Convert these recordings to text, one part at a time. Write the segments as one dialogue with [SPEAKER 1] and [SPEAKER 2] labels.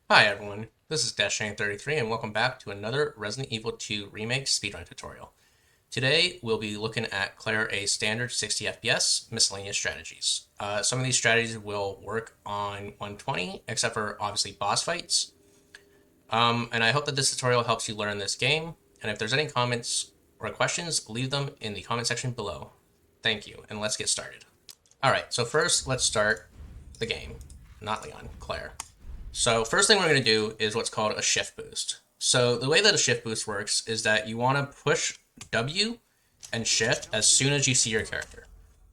[SPEAKER 1] Hi everyone, this is Dash33 and welcome back to another Resident Evil 2 Remake speedrun tutorial. Today we'll be looking at Claire a standard 60 FPS miscellaneous strategies. Some of these strategies will work on 120, except for obviously boss fights. And I hope that this tutorial helps you learn this game, and if there's any comments or questions, leave them in the comment section below. Thank you, and let's get started. Alright, so first let's start the game. Not Leon, Claire. So first thing we're going to do is what's called a shift boost. So the way that a shift boost works is that you want to push W and shift as soon as you see your character.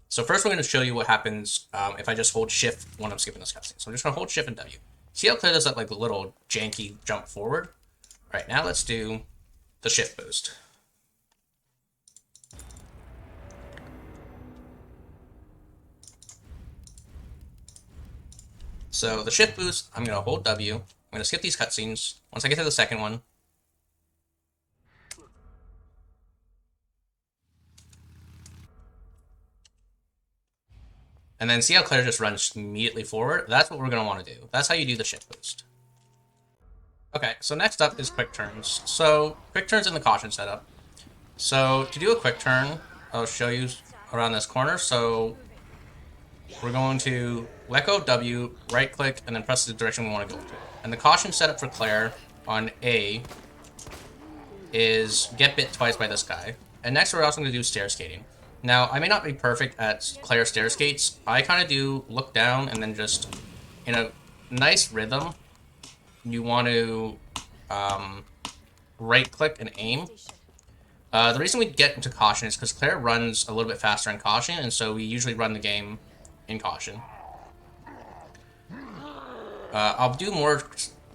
[SPEAKER 1] So first we're going to show you what happens if I just hold shift when I'm skipping this cutscene. So I'm just going to hold shift and W. See how Claire does that like little janky jump forward? All right, now let's do the shift boost. So the shift boost, I'm going to hold W. I'm going to skip these cutscenes. Once I get to the second one, and then see how Claire just runs immediately forward? That's what we're going to want to do. That's how you do the shift boost. Okay, so next up is quick turns. So quick turns in the caution setup. So to do a quick turn, I'll show you around this corner. So we're going to let go of W, right click, and then press the direction we want to go to. And the caution setup for Claire on A is get bit twice by this guy. And next we're also going to do stair skating. Now, I may not be perfect at Claire stair skates. I kind of do look down and then just, in a nice rhythm, you want to right-click and aim. The reason we get into caution is because Claire runs a little bit faster in caution, and so we usually run the game in caution. I'll do more...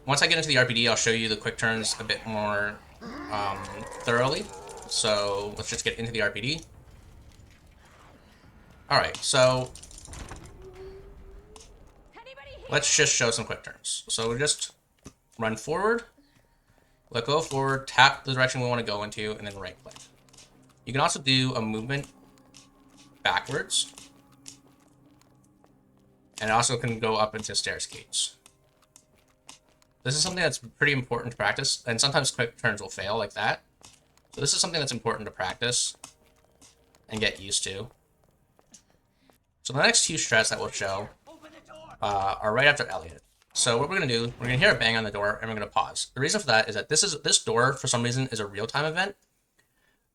[SPEAKER 1] Once I get into the RPD, I'll show you the quick turns a bit more thoroughly. So let's just get into the RPD. Alright, so let's just show some quick turns. So we just run forward, let go forward, tap the direction we want to go into, and then right click. You can also do a movement backwards, and it also can go up into stair skates. This is something that's pretty important to practice, and sometimes quick turns will fail like that. So this is something that's important to practice and get used to. So the next two strats that we'll show are right after Elliot. So what we're going to do, we're going to hear a bang on the door, and we're going to pause. The reason for that is that this door, for some reason, is a real-time event.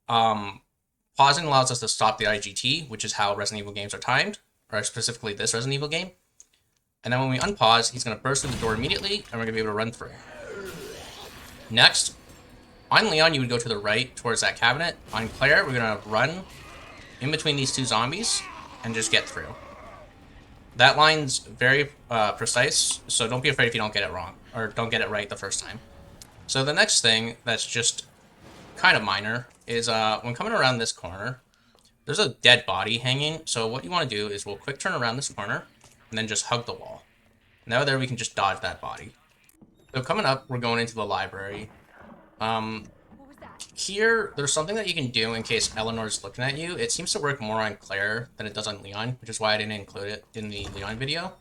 [SPEAKER 1] Pausing allows us to stop the IGT, which is how Resident Evil games are timed, or specifically this Resident Evil game. And then when we unpause, he's going to burst through the door immediately, and we're going to be able to run through. Next, on Leon, you would go to the right towards that cabinet. On Claire, we're going to run in between these two zombies and just get through. That line's very precise, so don't be afraid if you don't get it wrong, or don't get it right the first time. So the next thing that's just kind of minor is when coming around this corner, there's a dead body hanging, so what you want to do is we'll quick turn around this corner, and then just hug the wall. Now there we can just dodge that body. So coming up, we're going into the library. Here, there's something that you can do in case Eleanor's looking at you. It seems to work more on Claire than it does on Leon, which is why I didn't include it in the Leon video.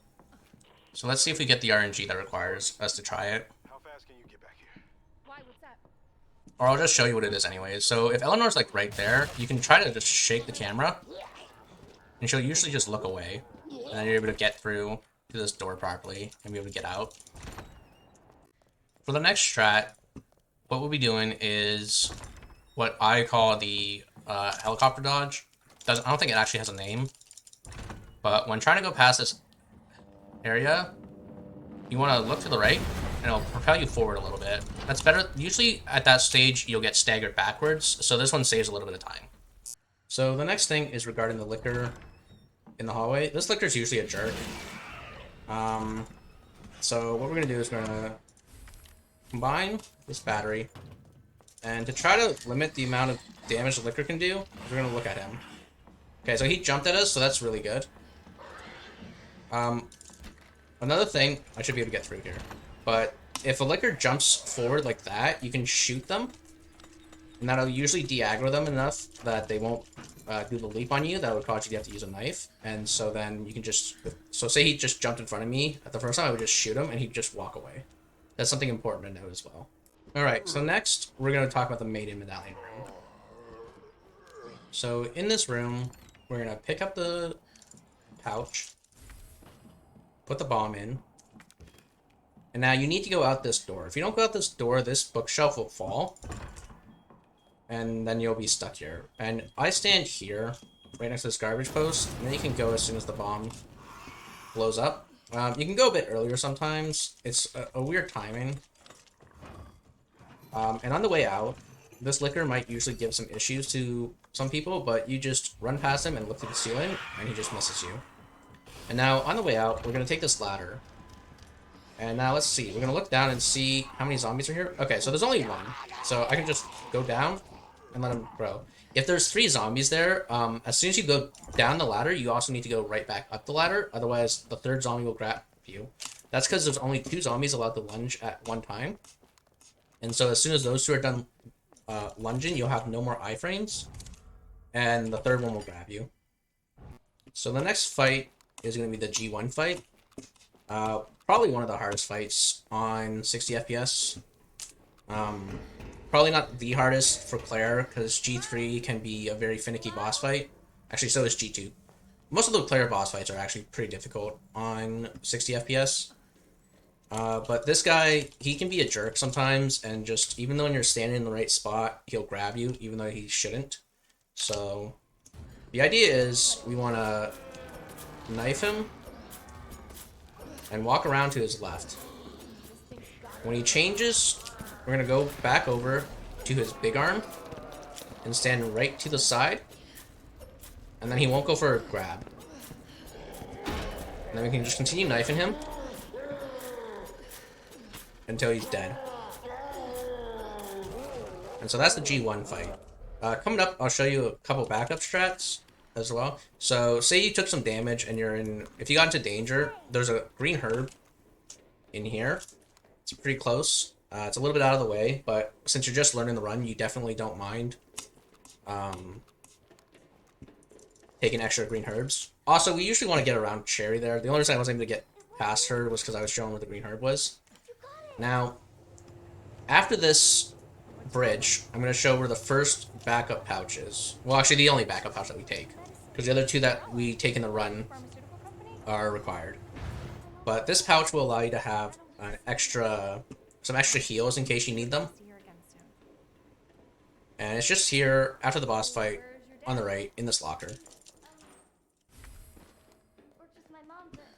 [SPEAKER 1] So let's see if we get the RNG that requires us to try it.
[SPEAKER 2] How fast can you get back here?
[SPEAKER 3] Why, what's up?
[SPEAKER 1] Or I'll just show you what it is anyways. So if Eleanor's like right there, you can try to just shake the camera, and she'll usually just look away. And then you're able to get through to this door properly and be able to get out. For the next strat, what we'll be doing is what I call the helicopter dodge. I don't think it actually has a name, but when trying to go past this area, you want to look to the right, and it'll propel you forward a little bit. That's better. Usually at that stage, you'll get staggered backwards, so this one saves a little bit of time. So the next thing is regarding the licker in the hallway. This licker's usually a jerk. So what we're going to do is we're going to combine this battery, and to try to limit the amount of damage the licker can do, we're going to look at him. Okay, so he jumped at us, so that's really good. Another thing, I should be able to get through here, but if a licker jumps forward like that, you can shoot them, and that'll usually de-aggro them enough that they won't do the leap on you. That would cause you to have to use a knife, and so then you can just... So say he just jumped in front of me at the first time, I would just shoot him, and he'd just walk away. That's something important to note as well. Alright, so next we're going to talk about the Maiden Medallion room. So in this room, we're going to pick up the pouch, put the bomb in, and now you need to go out this door. If you don't go out this door, this bookshelf will fall, and then you'll be stuck here. And I stand here, right next to this garbage post, and then you can go as soon as the bomb blows up. You can go a bit earlier sometimes. It's a weird timing. And on the way out, this licker might usually give some issues to some people, but you just run past him and look at the ceiling, and he just misses you. And now, on the way out, we're going to take this ladder. And now, let's see. We're going to look down and see how many zombies are here. Okay, so there's only one. So I can just go down and let him grow. If there's 3 zombies there, as soon as you go down the ladder, you also need to go right back up the ladder. Otherwise, the 3rd zombie will grab you. That's because there's only 2 zombies allowed to lunge at one time. And so as soon as those 2 are done lunging, you'll have no more iframes. And the 3rd one will grab you. So the next fight is going to be the G1 fight. Probably one of the hardest fights on 60 FPS. Probably not the hardest for Claire, because G3 can be a very finicky boss fight. Actually, so is G2. Most of the Claire boss fights are actually pretty difficult on 60 FPS. But this guy, he can be a jerk sometimes, and just, even though when you're standing in the right spot, he'll grab you, even though he shouldn't. So, the idea is, we want to knife him, and walk around to his left. When he changes, we're going to go back over to his big arm, and stand right to the side, and then he won't go for a grab. And then we can just continue knifing him until he's dead. And so that's the G1 fight. Coming up, I'll show you a couple backup strats as well. So, say you took some damage and you're in... If you got into danger, there's a green herb in here. It's pretty close. It's a little bit out of the way, but since you're just learning the run, you definitely don't mind taking extra green herbs. Also, we usually want to get around Cherry there. The only reason I wasn't able to get past her was because I was showing where the green herb was. Now, after this bridge, I'm going to show where the first backup pouch is. Well, actually, the only backup pouch that we take. Because the other 2 that we take in the run are required. But this pouch will allow you to have some extra heals in case you need them. And it's just here, after the boss fight, on the right, in this locker.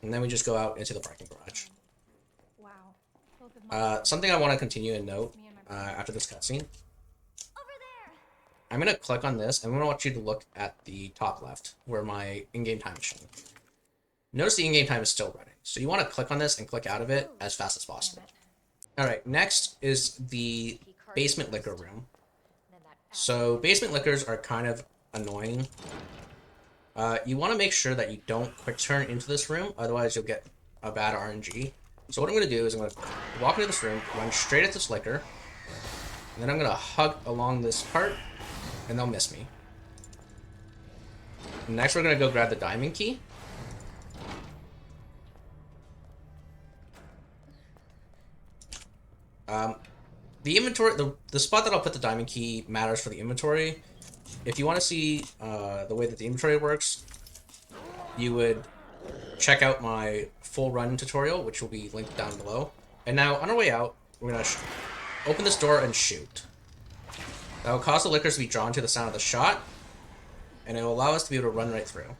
[SPEAKER 1] And then we just go out into the parking garage. Something I want to continue and note after this cutscene. I'm going to click on this, and I'm going to want you to look at the top left, where my in-game time is shown. Notice the in-game time is still running, so you want to click on this and click out of it as fast as possible. Alright, next is the basement liquor room. So, basement liquors are kind of annoying. You want to make sure that you don't quick turn into this room, otherwise you'll get a bad RNG. So what I'm going to do is I'm going to walk into this room, run straight at this liquor, and then I'm going to hug along this part, and they'll miss me. Next we're going to go grab the diamond key. The inventory, the spot that I'll put the diamond key matters for the inventory. If you want to see the way that the inventory works, you would check out my full run tutorial, which will be linked down below. And now, on our way out, we're going to open this door and shoot. That will cause the liquors to be drawn to the sound of the shot, and it will allow us to be able to run right through.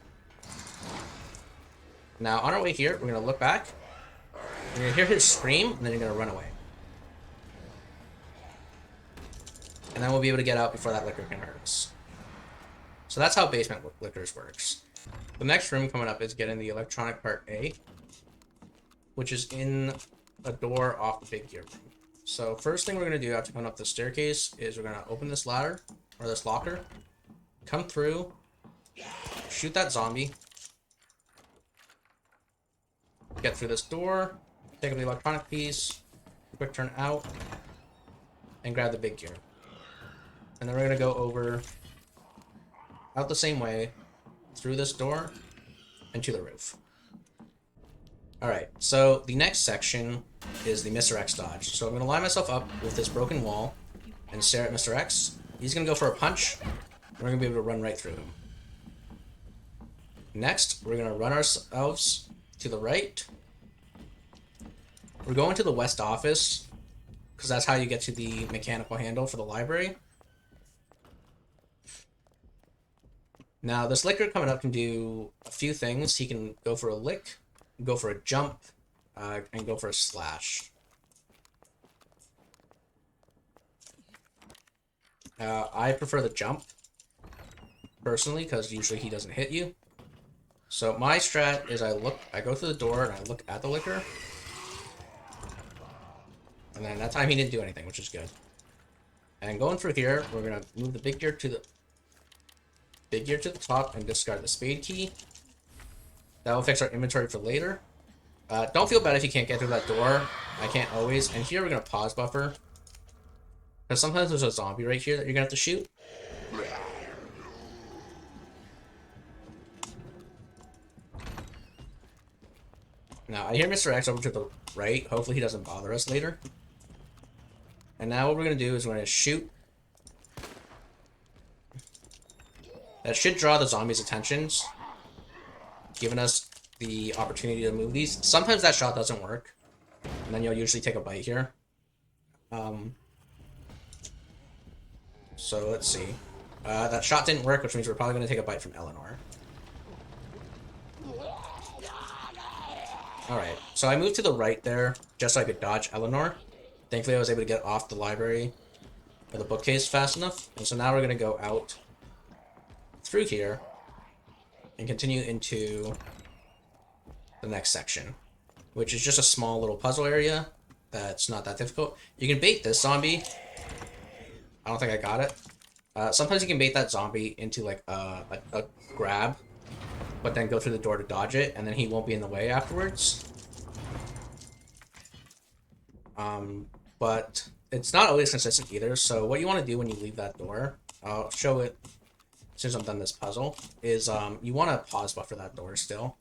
[SPEAKER 1] Now, on our way here, we're going to look back, you're going to hear his scream, and then you're going to run away. And then we'll be able to get out before that liquor can hurt us. So that's how basement liquors works. The next room coming up is getting the electronic part A, which is in a door off the big gear room. So first thing we're going to do after coming up the staircase is we're going to open this ladder, or this locker, come through, shoot that zombie, get through this door, take up the electronic piece, quick turn out, and grab the big gear. And then we're going to go over, out the same way, through this door, and to the roof. Alright, so the next section is the Mr. X dodge. So I'm going to line myself up with this broken wall and stare at Mr. X. He's going to go for a punch, and we're going to be able to run right through him. Next, we're going to run ourselves to the right. We're going to the west office, because that's how you get to the mechanical handle for the library. Now, this licker coming up can do a few things. He can go for a lick, go for a jump, and go for a slash. I prefer the jump, personally, because usually he doesn't hit you. So my strat is I go through the door and I look at the licker. And then that time he didn't do anything, which is good. And going through here, we're gonna move the big gear to the top and discard the spade key. That will fix our inventory for later. Don't feel bad if you can't get through that door. I can't always. And here we're gonna pause buffer. Because sometimes there's a zombie right here that you're gonna have to shoot. Now, I hear Mr. X over to the right. Hopefully he doesn't bother us later. And now what we're going to do is we're going to shoot. That should draw the zombies' attentions, giving us the opportunity to move these. Sometimes that shot doesn't work, and then you'll usually take a bite here. So let's see. That shot didn't work, which means we're probably going to take a bite from Eleanor. Alright, so I moved to the right there, just so I could dodge Eleanor. Thankfully I was able to get off the library, or the bookcase, fast enough. And so now we're going to go out through here, and continue into the next section, which is just a small little puzzle area that's not that difficult. You can bait this zombie. I don't think I got it. Sometimes you can bait that zombie into like a grab, but then go through the door to dodge it, and then he won't be in the way afterwards. But it's not always consistent either, so what you want to do when you leave that door, I'll show it as soon as I'm done this puzzle, is you want to pause buffer that door still.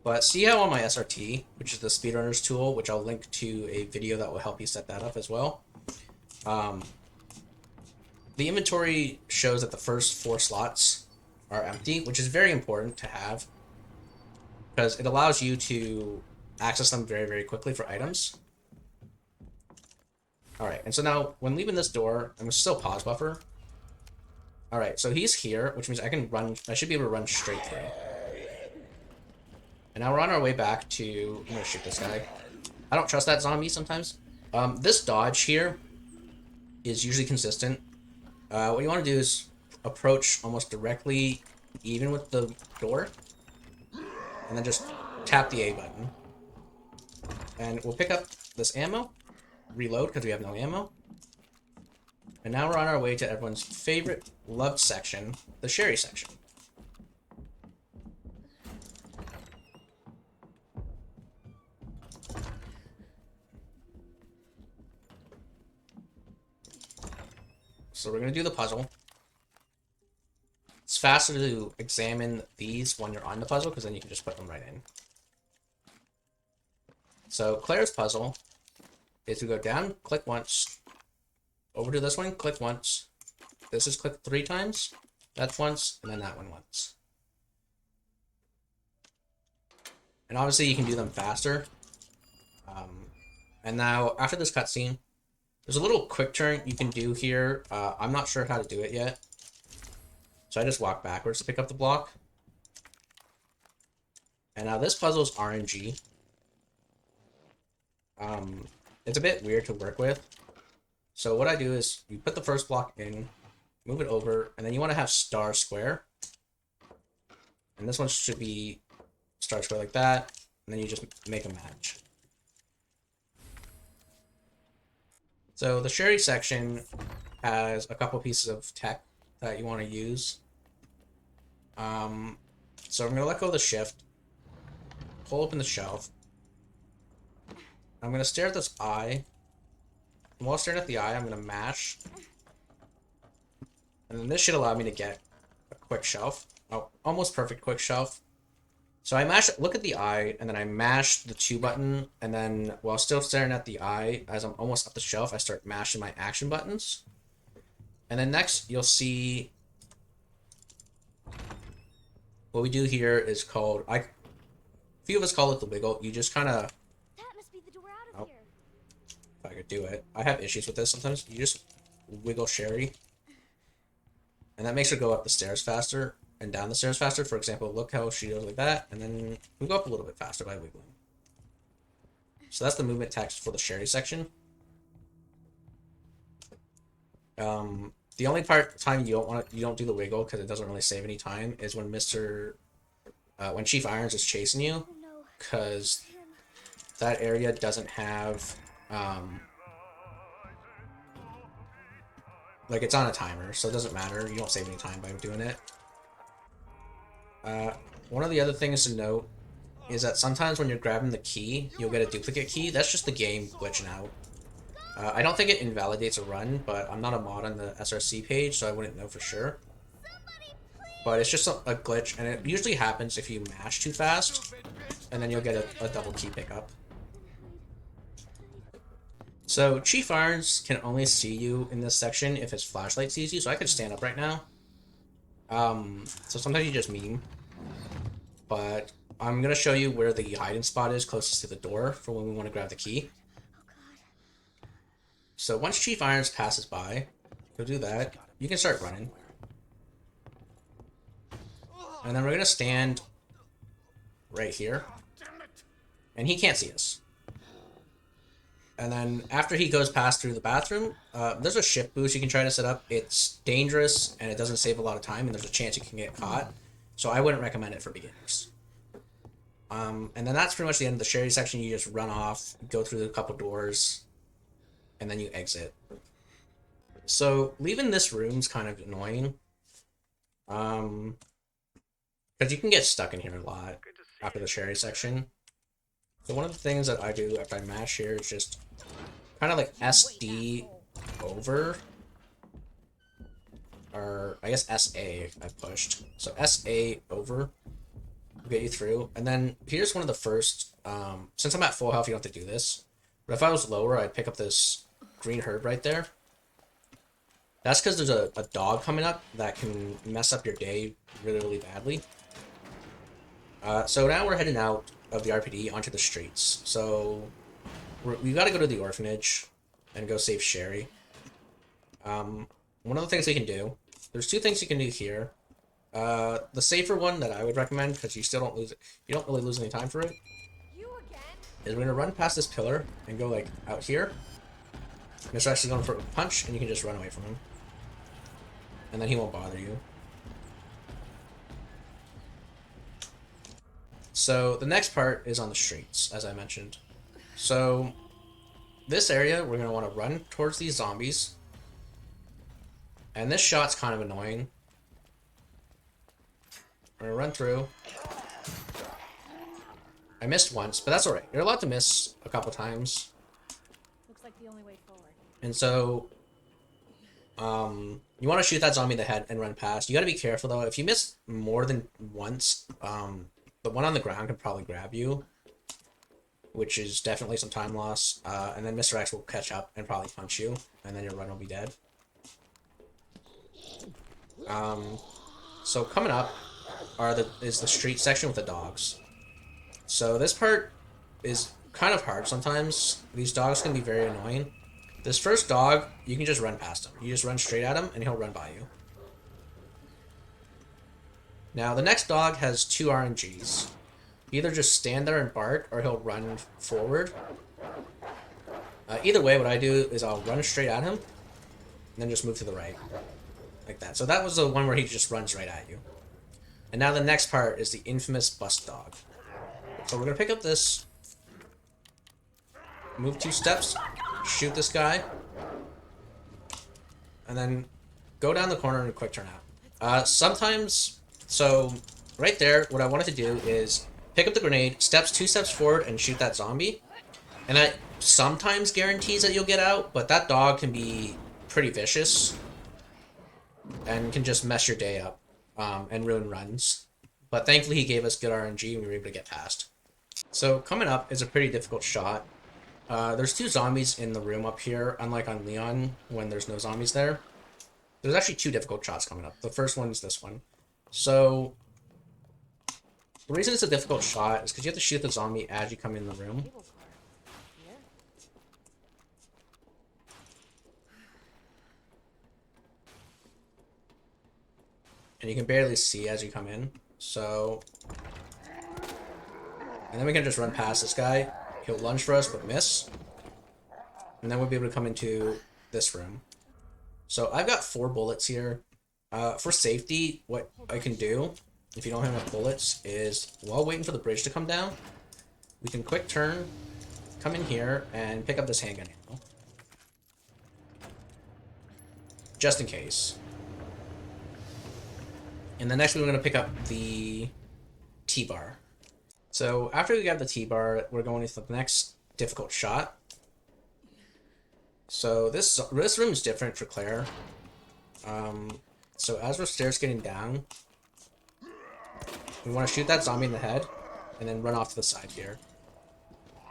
[SPEAKER 1] But see how on my SRT, which is the speedrunner's tool, which I'll link to a video that will help you set that up as well. The inventory shows that the first 4 slots are empty, which is very important to have, because it allows you to access them very, very quickly for items. Alright, and so now, when leaving this door, I'm still pause buffer. Alright, so he's here, which means I should be able to run straight through. And now we're on our way back to... I'm gonna shoot this guy. I don't trust that zombie sometimes. This dodge here is usually consistent. What you want to do is approach almost directly even with the door, and then just tap the A button. And we'll pick up this ammo, reload because we have no ammo. And now we're on our way to everyone's favorite loved section, the sherry section. So we're going to do the puzzle. It's faster to examine these when you're on the puzzle, because then you can just put them right in. So Claire's puzzle is to go down, click once, over to this one, click once. This is click 3 times, that's once, and then that one once. And obviously you can do them faster. And now, after this cutscene, there's a little quick turn you can do here. I'm not sure how to do it yet, so I just walk backwards to pick up the block. And now this puzzle is RNG. It's a bit weird to work with. So what I do is, you put the first block in, move it over, and then you want to have star square. And this one should be star square like that, and then you just make a match. So the sherry section has a couple pieces of tech that you want to use. So I'm going to let go of the shift, pull open the shelf. I'm going to stare at this eye. And while staring at the eye, I'm going to mash. And And then this should allow me to get a quick shelf. Oh, almost perfect quick shelf. So I look at the eye, and then I mash the 2 button, and then while still staring at the eye, as I'm almost up the shelf, I start mashing my action buttons. And then next, you'll see what we do here is called, a few of us call it the wiggle. You just kind of,
[SPEAKER 2] That must be the door out of here.
[SPEAKER 1] if I could do it. I have issues with this sometimes. You just wiggle Sherry, and that makes her go up the stairs faster and down the stairs faster. For example, look how she goes like that, and then we go up a little bit faster by wiggling. So that's the movement text for the Sherry section. The only time you don't do the wiggle because it doesn't really save any time is when when Chief Irons is chasing you, because that area doesn't have like it's on a timer, so it doesn't matter. You don't save any time by doing it. One of the other things to note is that sometimes when you're grabbing the key, you'll get a duplicate key. That's just the game glitching out. I don't think it invalidates a run, but I'm not a mod on the SRC page, so I wouldn't know for sure. But it's just a glitch, and it usually happens if you mash too fast, and then you'll get a double key pickup. So Chief Irons can only see you in this section if his flashlight sees you, so I could stand up right now. So sometimes you just meme. But I'm going to show you where the hiding spot is closest to the door for when we want to grab the key. So once Chief Irons passes by, go do that. You can start running. And then we're going to stand right here. And he can't see us. And then after he goes past through the bathroom, there's a shift boost you can try to set up. It's dangerous and it doesn't save a lot of time, and there's a chance you can get caught. So I wouldn't recommend it for beginners. And then that's pretty much the end of the Sherry section. You just run off, go through a couple doors, and then you exit. So leaving this room's kind of annoying. Because you can get stuck in here a lot after the Sherry section. So one of the things that I do after I mash here is just kind of like SD over. Or I guess SA I pushed. So SA over will get you through. And then here's one of the first, since I'm at full health, you don't have to do this. But if I was lower, I'd pick up this green herb right there. That's because there's a dog coming up that can mess up your day really, really badly. So now we're heading out of the RPD onto the streets. So we got to go to the orphanage and go save Sherry. One of the things we can do, there's 2 things you can do here. The safer one that I would recommend, because you still don't lose it, you don't really lose any time for it, is we're gonna run past this pillar and go like out here. Mr. X is going for a punch, and you can just run away from him, and then he won't bother you. So the next part is on the streets, as I mentioned. So this area, we're going to want to run towards these zombies. And this shot's kind of annoying. We're going to run through. I missed once, but that's alright. You're allowed to miss a couple times.
[SPEAKER 2] Looks like the only way forward.
[SPEAKER 1] And so, you want to shoot that zombie in the head and run past. You got to be careful though. If you miss more than once, the one on the ground can probably grab you, which is definitely some time loss. And then Mr. X will catch up and probably punch you, and then your run will be dead. So coming up is the street section with the dogs. So this part is kind of hard sometimes. These dogs can be very annoying. This first dog, you can just run past him. You just run straight at him, and he'll run by you. Now, the next dog has 2 RNGs. Either just stand there and bark, or he'll run forward. Either way, what I do is I'll run straight at him, and then just move to the right. Like that. So that was the one where he just runs right at you. And now the next part is the infamous bust dog. So we're going to pick up this, move 2 steps, shoot this guy, and then go down the corner and quick turn out. Sometimes... So, right there, what I wanted to do is pick up the grenade, 2 steps forward, and shoot that zombie. And that sometimes guarantees that you'll get out, but that dog can be pretty vicious. and can just mess your day up and ruin runs. But thankfully he gave us good RNG and we were able to get past. So coming up is a pretty difficult shot. There's 2 zombies in the room up here, unlike on Leon when there's no zombies there. There's actually 2 difficult shots coming up. The first one is this one. So the reason it's a difficult shot is because you have to shoot the zombie as you come in the room. And you can barely see as you come in. So, and then we can just run past this guy. He'll lunge for us but miss. And then we'll be able to come into this room. So I've got 4 bullets here. For safety, what I can do, if you don't have enough bullets, is while waiting for the bridge to come down, we can quick turn, come in here, and pick up this handgun ammo. Just in case. And then next we're going to pick up the T-bar. So after we got the T-bar, we're going into the next difficult shot. So this room is different for Claire. So as we're stair skating down, we want to shoot that zombie in the head and then run off to the side here.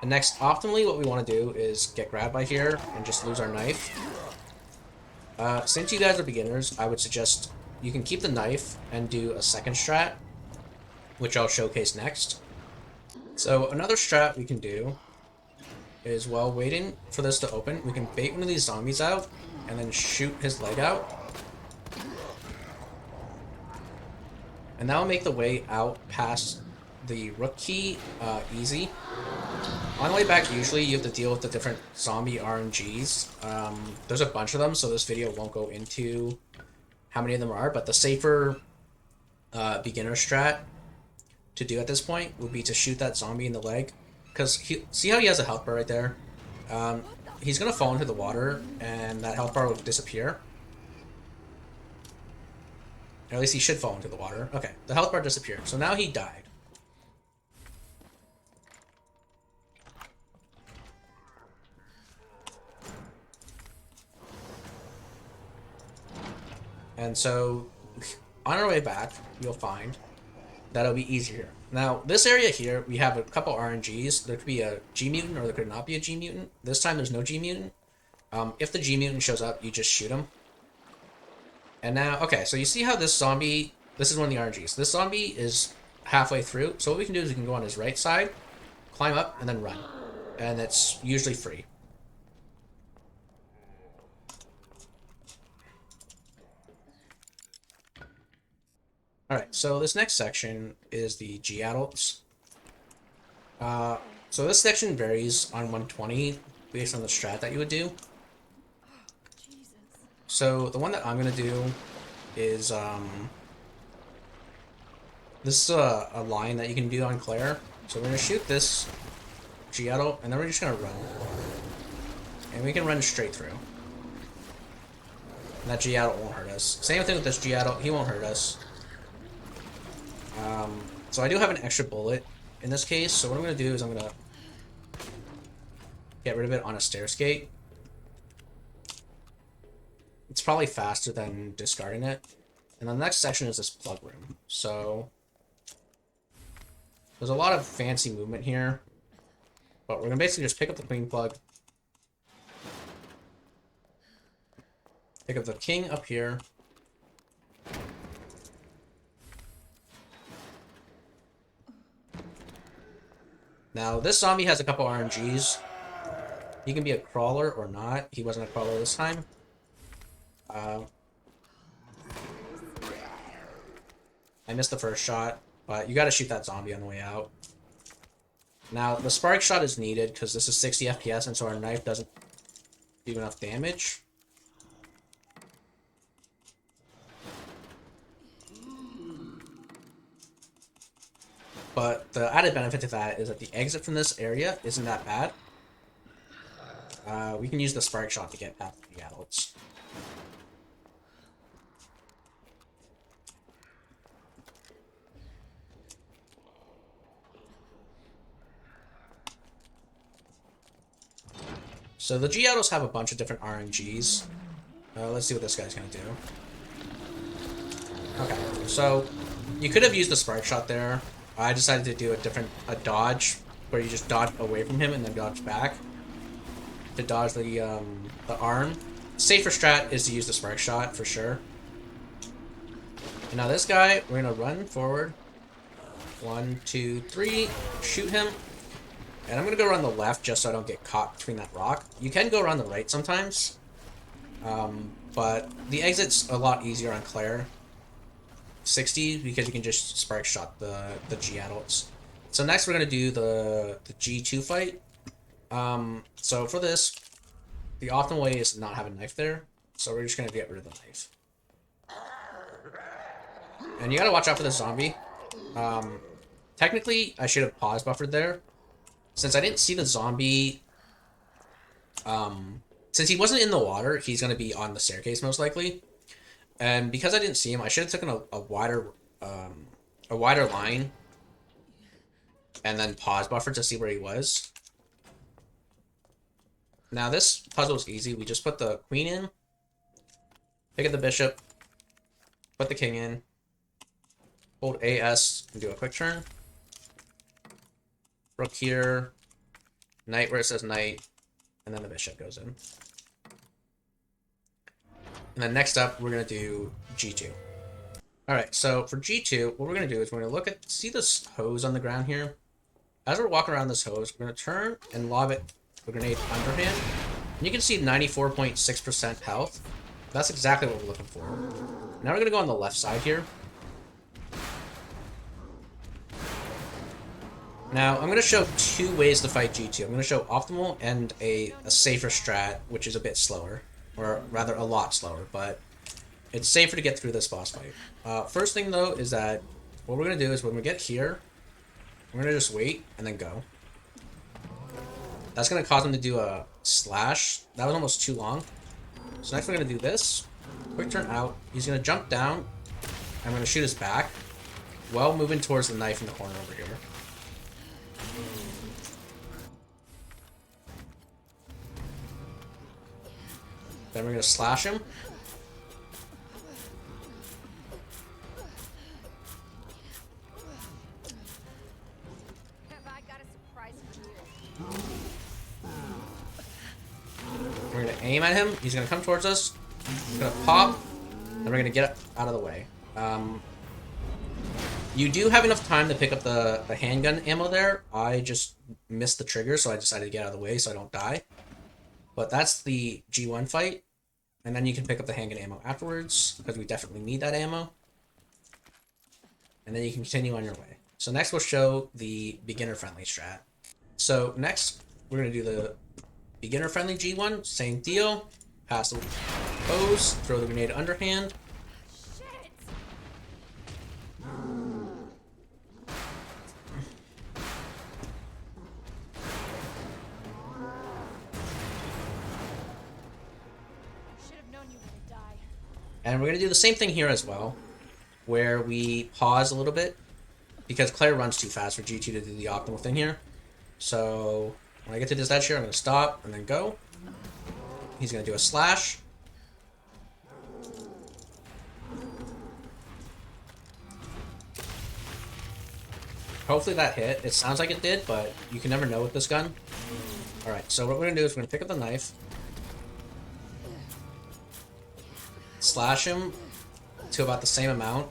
[SPEAKER 1] And next, optimally, what we want to do is get grabbed by here and just lose our knife. Since you guys are beginners, I would suggest you can keep the knife and do a second strat, which I'll showcase next. So another strat we can do is while waiting for this to open, we can bait one of these zombies out and then shoot his leg out. And that'll make the way out past the rook key easy. On the way back, usually you have to deal with the different zombie RNGs. There's a bunch of them, so this video won't go into how many of them are, but the safer beginner strat to do at this point would be to shoot that zombie in the leg. Because see how he has a health bar right there? He's going to fall into the water, and that health bar will disappear. Or at least he should fall into the water. Okay, the health bar disappeared, so now he died. And so, on our way back, you'll find that it'll be easier. Now, this area here, we have a couple RNGs. There could be a G mutant, or there could not be a G mutant. This time, there's no G mutant. If the G mutant shows up, you just shoot him. And now, okay, so you see how this zombie, this is one of the RNGs. This zombie is halfway through. So what we can do is we can go on his right side, climb up, and then run. And it's usually free. Alright, so this next section is the GAdults. So this section varies on 120 based on the strat that you would do. So the one that I'm going to do is, this is a line that you can do on Claire. So we're going to shoot this GAdult, and then we're just going to run. And we can run straight through. And that GAdult won't hurt us. Same thing with this GAdult, he won't hurt us. So I do have an extra bullet in this case, so what I'm going to do is I'm going to get rid of it on a stair skate. It's probably faster than discarding it. And the next section is this plug room. So there's a lot of fancy movement here, but we're going to basically just pick up the queen plug, pick up the king up here, now, this zombie has a couple RNGs. He can be a crawler or not. He wasn't a crawler this time. I missed the first shot, but you gotta shoot that zombie on the way out. Now, the spark shot is needed because this is 60 FPS, and so our knife doesn't do enough damage. But the added benefit to that is that the exit from this area isn't that bad. We can use the spark shot to get past the adults. So the GAdults have a bunch of different RNGs. Let's see what this guy's gonna do. Okay, so you could have used the Sparkshot there. I decided to do a dodge where you just dodge away from him and then dodge back to dodge the arm. Safer strat is to use the Sparkshot for sure. And now this guy, we're gonna run forward. 1, 2, 3, shoot him. And I'm gonna go around the left just so I don't get caught between that rock. You can go around the right sometimes, but the exit's a lot easier on Claire 60 because you can just spark shot the GAdults. So next we're gonna do the G2 fight. So for this, the optimal way is to not have a knife there. So we're just gonna get rid of the knife. And you gotta watch out for the zombie. Technically, I should have pause buffered there. Since I didn't see the zombie, since he wasn't in the water, he's gonna be on the staircase most likely. And because I didn't see him, I should have taken a wider line and then pause buffer to see where he was. Now this puzzle is easy. We just put the queen in, pick up the bishop, put the king in, hold AS and do a quick turn. Rook here, knight where it says knight, and then the bishop goes in. And then next up, we're going to do G2. Alright, so for G2, what we're going to do is we're going to look at, see this hose on the ground here? As we're walking around this hose, we're going to turn and lob it a grenade underhand. And you can see 94.6% health. That's exactly what we're looking for. Now we're going to go on the left side here. Now, I'm going to show two ways to fight G2. I'm going to show optimal and a safer strat, which is a bit slower. Or rather, a lot slower, but it's safer to get through this boss fight. First thing, though, is that what we're going to do is when we get here, we're going to just wait and then go. That's going to cause him to do a slash. That was almost too long. So next we're going to do this. Quick turn out. He's going to jump down. I'm going to shoot his back while moving towards the knife in the corner over here. Then we're going to slash him.
[SPEAKER 2] Have I got a surprise for you?
[SPEAKER 1] We're going to aim at him. He's going to come towards us. He's going to pop. Then we're going to get out of the way. You do have enough time to pick up the handgun ammo there. I just missed the trigger, so I decided to get out of the way so I don't die. But that's the G1 fight. And then you can pick up the handgun ammo afterwards, because we definitely need that ammo. And then you can continue on your way. So next we'll show the beginner-friendly strat. So next, we're going to do the beginner-friendly G1. Same deal. Pass the hose, throw the grenade underhand.
[SPEAKER 2] Shit! Should have known you were gonna die.
[SPEAKER 1] And we're going to do the same thing here as well, where we pause a little bit, because Claire runs too fast for G2 to do the optimal thing here. So when I get to this edge here, I'm going to stop and then go. He's going to do a slash. Hopefully that hit. It sounds like it did, but you can never know with this gun. Alright, so what we're going to do is we're going to pick up the knife. Slash him to about the same amount.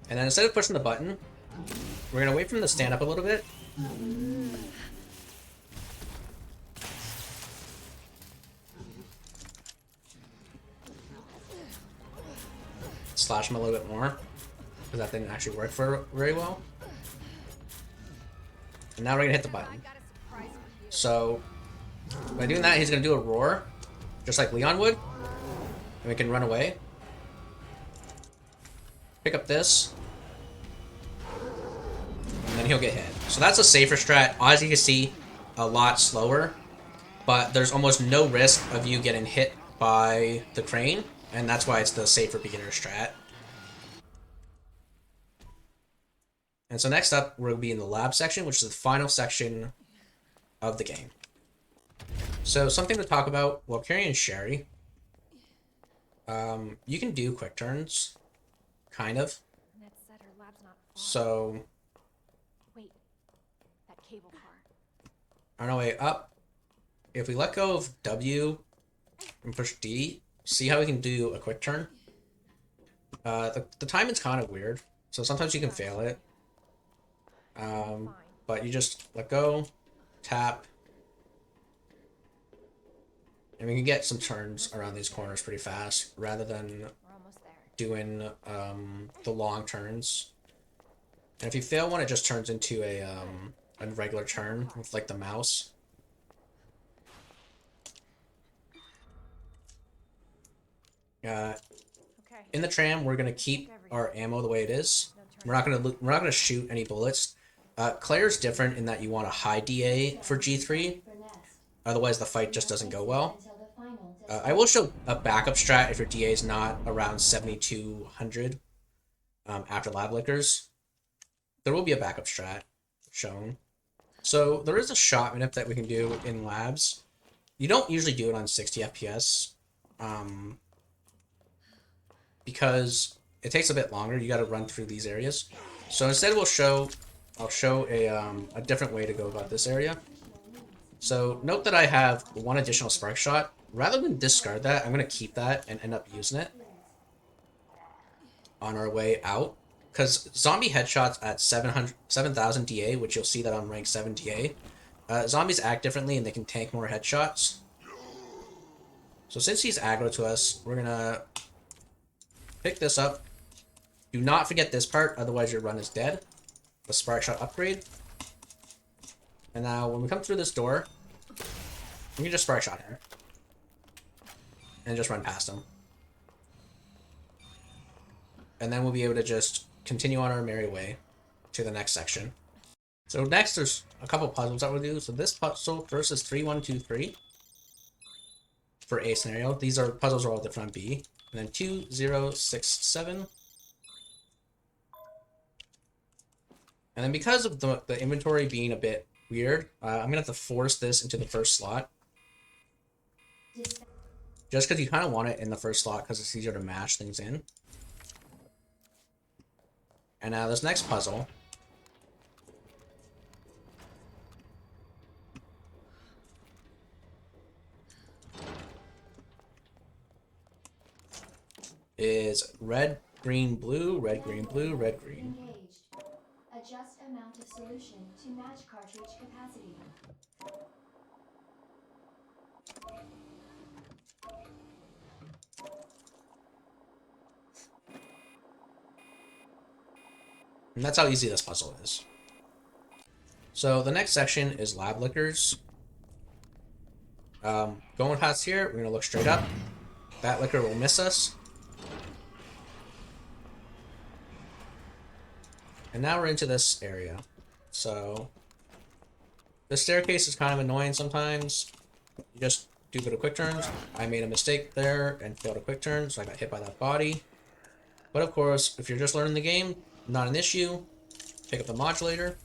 [SPEAKER 1] And then instead of pushing the button, we're going to wait for him to stand up a little bit. Slash him a little bit more, because that didn't actually work very well. And now we're going to hit the button. So, by doing that, he's going to do a roar, just like Leon would. And we can run away. Pick up this. And then he'll get hit. So that's a safer strat. As you can see, a lot slower. But there's almost no risk of you getting hit by the crane. And that's why it's the safer beginner strat. And so next up, we'll be in the lab section, which is the final section of the game. So something to talk about while carrying Sherry. You can do quick turns, kind of.
[SPEAKER 2] Ned said her lab's not far.
[SPEAKER 1] So
[SPEAKER 2] Wait, that cable car.
[SPEAKER 1] on our way up, if we let go of W and push D, see how we can do a quick turn? The timing's kind of weird, so sometimes you can fail it. But you just let go, tap, and we can get some turns around these corners pretty fast, rather than
[SPEAKER 2] We're almost there.
[SPEAKER 1] doing the long turns. And if you fail one, it just turns into a regular turn with like the mouse.
[SPEAKER 2] Okay.
[SPEAKER 1] In the tram, we're gonna keep our ammo the way it is. We're not gonna shoot any bullets. Claire's different in that you want a high DA for G3, otherwise the fight just doesn't go well. I will show a backup strat if your DA is not around 7200 after lab lickers. There will be a backup strat shown. So there is a shot manip that we can do in labs. You don't usually do it on 60 FPS because it takes a bit longer. You got to run through these areas. So instead I'll show a different way to go about this area. So note that I have one additional spark shot. Rather than discard that, I'm going to keep that and end up using it on our way out. Because zombie headshots at 7,000 DA, which you'll see that I'm rank 7 DA, zombies act differently and they can tank more headshots. So since he's aggro to us, we're going to pick this up. Do not forget this part, otherwise your run is dead. The Sparkshot upgrade. And now when we come through this door, we can just Sparkshot him. And just run past him. And then we'll be able to just continue on our merry way to the next section. So next there's a couple puzzles that we'll do. So this puzzle first is 3, 1, 2, 3 for A scenario. These puzzles are all different on B. And then 2, 0, 6, 7. And then because of the inventory being a bit weird, I'm going to have to force this into the first slot. Just because you kind of want it in the first slot because it's easier to mash things in. And now this next puzzle is red, green, blue, red, green, blue, red, green.
[SPEAKER 3] Engaged. Adjust amount of solution to match cartridge capacity.
[SPEAKER 1] And that's how easy this puzzle is. So the next section is lab lickers. Going past here, we're going to look straight up. That licker will miss us. And now we're into this area. So the staircase is kind of annoying sometimes. You just do a bit of quick turns. I made a mistake there and failed a quick turn, so I got hit by that body. But of course, if you're just learning the game, not an issue. Pick up the modulator.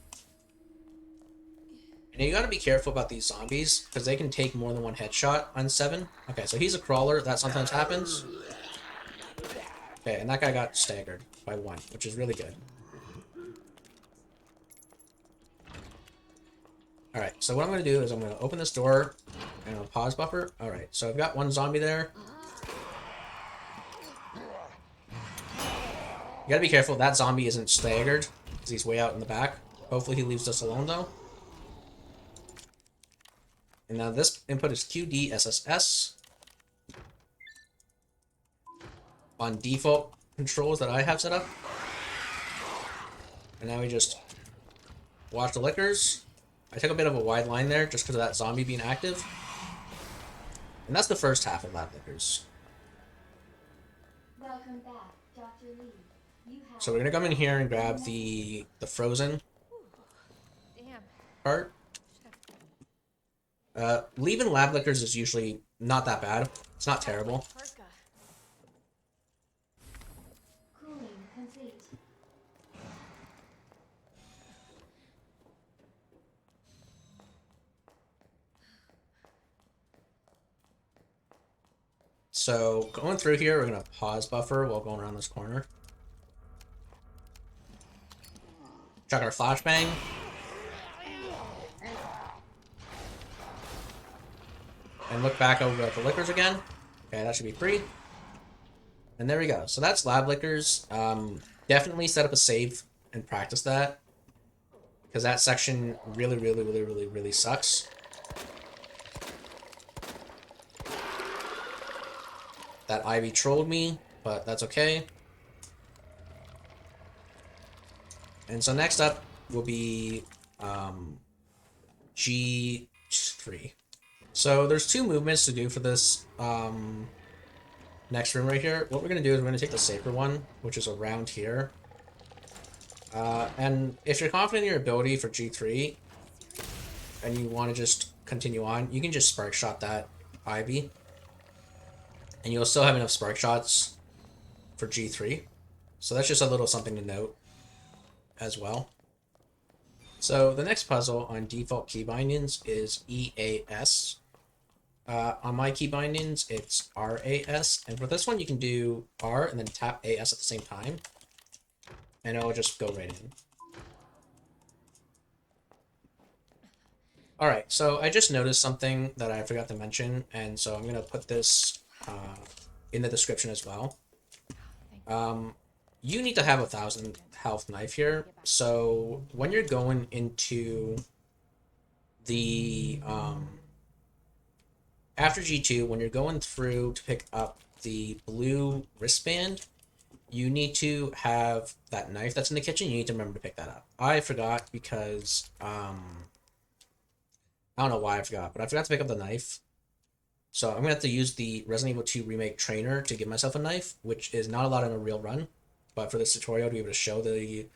[SPEAKER 1] And you gotta be careful about these zombies, because they can take more than one headshot on 7. Okay, so he's a crawler. That sometimes happens. Okay, and that guy got staggered by 1, which is really good. Alright, so what I'm going to do is I'm going to open this door and I'll pause buffer. Alright, so I've got one zombie there. You gotta be careful, that zombie isn't staggered, because he's way out in the back. Hopefully he leaves us alone, though. And now this input is QDSSS. On default controls that I have set up. And now we just watch the lickers. I took a bit of a wide line there, just because of that zombie being active. And that's the first half of lab lickers.
[SPEAKER 3] Welcome back, Dr. Lee. You have
[SPEAKER 1] So we're gonna come in here and grab the frozen
[SPEAKER 2] Damn.
[SPEAKER 1] part. Leaving lab lickers is usually not that bad. It's not terrible.
[SPEAKER 2] Parka.
[SPEAKER 3] cooling complete.
[SPEAKER 1] So going through here, we're gonna pause buffer while going around this corner. Chuck our flashbang. And look back over at the liquors again. Okay, that should be free. And there we go. So that's lab liquors. Definitely set up a save and practice that, because that section really sucks. That Ivy trolled me, but that's okay. And so next up will be G3. So there's two movements to do for this next room right here. What we're going to do is we're going to take the safer one, which is around here. And if you're confident in your ability for G3 and you want to just continue on, you can just spark shot that Ivy. And you'll still have enough spark shots for G3. So that's just a little something to note as well. So the next puzzle on default key bindings is EAS. On my key bindings, it's RAS. And for this one, you can do R and then tap AS at the same time. And it'll just go right in. Alright, so I just noticed something that I forgot to mention. And so I'm going to put this in the description as well. You need to have 1,000 health knife here. So when you're going into the after G2, when you're going through to pick up the blue wristband, you need to have that knife that's in the kitchen. You need to remember to pick that up. I forgot because I don't know why I forgot, but I forgot to pick up the knife. So I'm gonna have to use the Resident Evil 2 Remake trainer to give myself a knife, which is not allowed in a real run. But for this tutorial, to be able to show the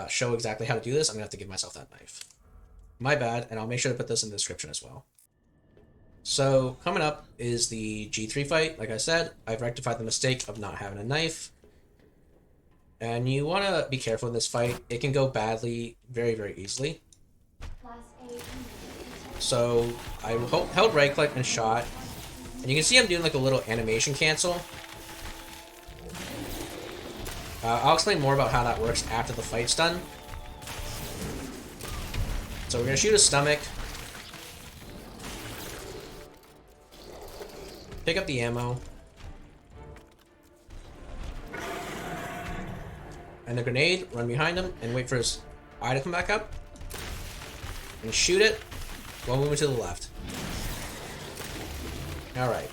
[SPEAKER 1] show exactly how to do this, I'm gonna have to give myself that knife. My bad, and I'll make sure to put this in the description as well. So coming up is the G3 fight. Like I said, I've rectified the mistake of not having a knife. And you want to be careful in this fight. It can go badly very easily. So I held right click and shot. And you can see I'm doing like a little animation cancel. I'll explain more about how that works after the fight's done. So we're going to shoot his stomach. Pick up the ammo. And the grenade, run behind him, and wait for his eye to come back up. And shoot it while moving to the left. Alright.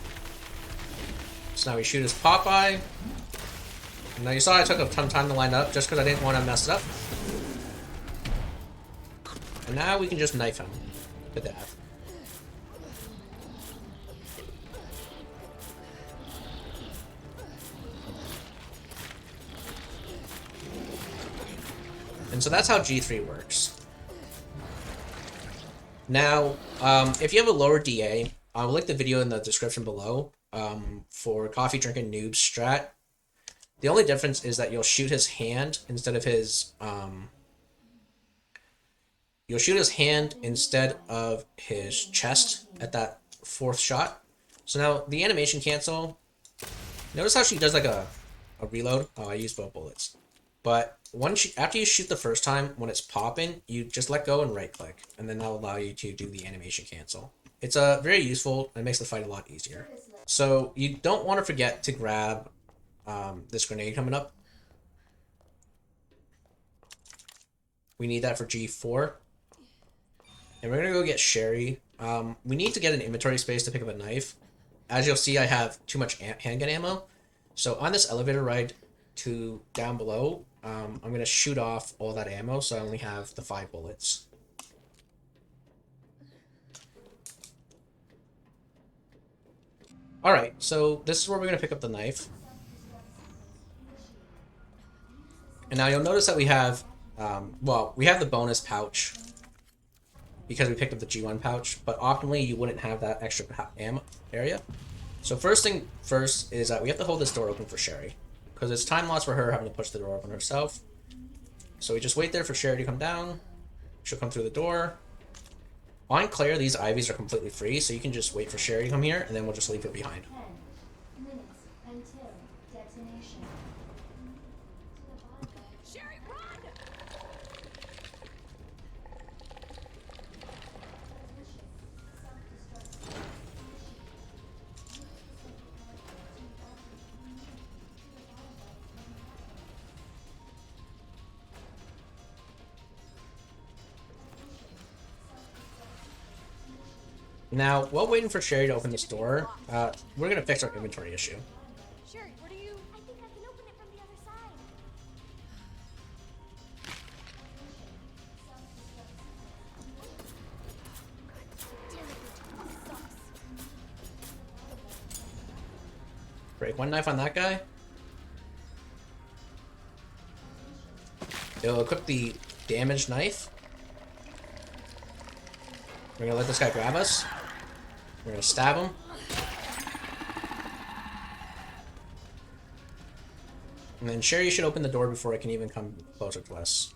[SPEAKER 1] So now we shoot his pop eye. Now you saw I took a ton of time to line up just because I didn't want to mess it up. And now we can just knife him to death. And so that's how G3 works. Now, if you have a lower DA, I'll link the video in the description below for Coffee Drinking Noob strat. The only difference is that you'll shoot his hand instead of his chest at that fourth shot. So now the animation cancel. Notice how she does like a reload. Oh, I used both bullets. But after you shoot the first time, when it's popping, you just let go and right click, and then that'll allow you to do the animation cancel. It's very useful and it makes the fight a lot easier. So you don't want to forget to grab this grenade coming up. We need that for G4. And we're going to go get Sherry. We need to get an inventory space to pick up a knife. As you'll see, I have too much handgun ammo. So on this elevator ride to down below, I'm going to shoot off all that ammo, so I only have the 5 bullets. Alright, so this is where we're going to pick up the knife. And now you'll notice that we have, we have the bonus pouch because we picked up the G1 pouch, but optimally you wouldn't have that extra ammo area. So first thing first is that we have to hold this door open for Sherry, because it's time loss for her having to push the door open herself. So we just wait there for Sherry to come down. She'll come through the door. On Claire, these Ivies are completely free, so you can just wait for Sherry to come here, and then we'll just leave her behind.
[SPEAKER 2] Sherry, run!
[SPEAKER 1] Now, while waiting for Sherry to open this door, we're gonna fix our inventory issue.
[SPEAKER 2] Sherry, what are you?
[SPEAKER 3] I think I can open it from the other side.
[SPEAKER 2] Damn it, your team sucks.
[SPEAKER 1] Break one knife on that guy. It'll equip the damaged knife. We're gonna let this guy grab us. We're gonna stab him. And then Sherry should open the door before it can even come closer to us.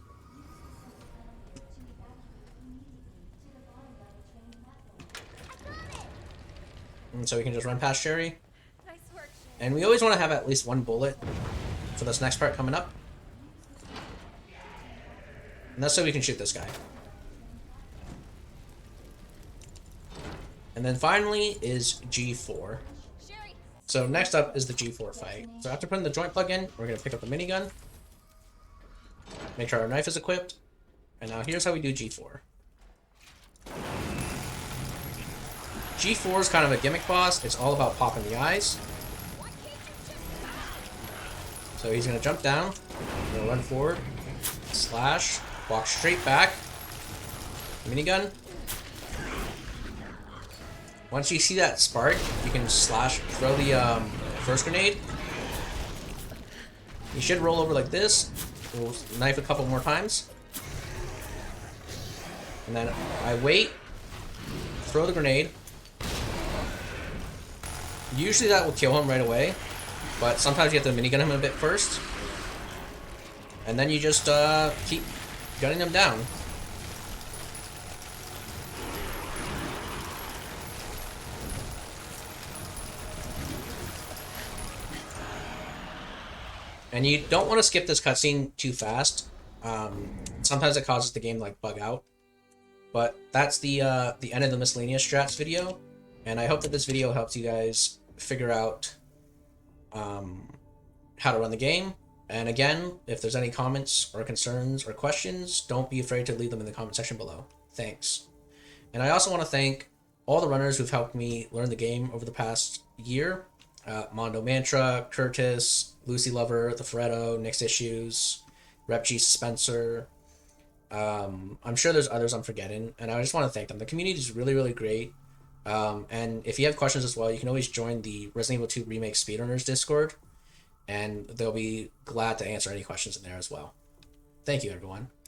[SPEAKER 1] And so we can just run past Sherry.
[SPEAKER 2] Nice work, Sherry.
[SPEAKER 1] And we always want to have at least one bullet for this next part coming up. And that's so we can shoot this guy. And then finally is G4.
[SPEAKER 2] Sherry,
[SPEAKER 1] So next up is the G4 fight. So after putting the joint plug in, we're going to pick up the minigun. Make sure our knife is equipped. And now here's how we do G4. G4 is kind of a gimmick boss. It's all about popping the eyes. So he's going to jump down. Going to run forward. Slash. Walk straight back. Minigun. Once you see that spark, you can slash, throw the first grenade. You should roll over like this. We'll knife a couple more times. And then I wait, throw the grenade. Usually that will kill him right away, but sometimes you have to minigun him a bit first. And then you just keep gunning him down. And you don't want to skip this cutscene too fast. Sometimes it causes the game to like bug out. But that's the end of the miscellaneous strats video, and I hope that this video helps you guys figure out how to run the game. And again, if there's any comments or concerns or questions, don't be afraid to leave them in the comment section below. Thanks. And I also want to thank all the runners who've helped me learn the game over the past year. MondoMantra, Curtiiz, Lucylover, TheFuretto, NixIssues, RepG Spencer. I'm sure there's others I'm forgetting, and I just want to thank them. The community is really, really great. And if you have questions as well, you can always join the Resident Evil 2 Remake Speedrunners Discord, and they'll be glad to answer any questions in there as well. Thank you, everyone.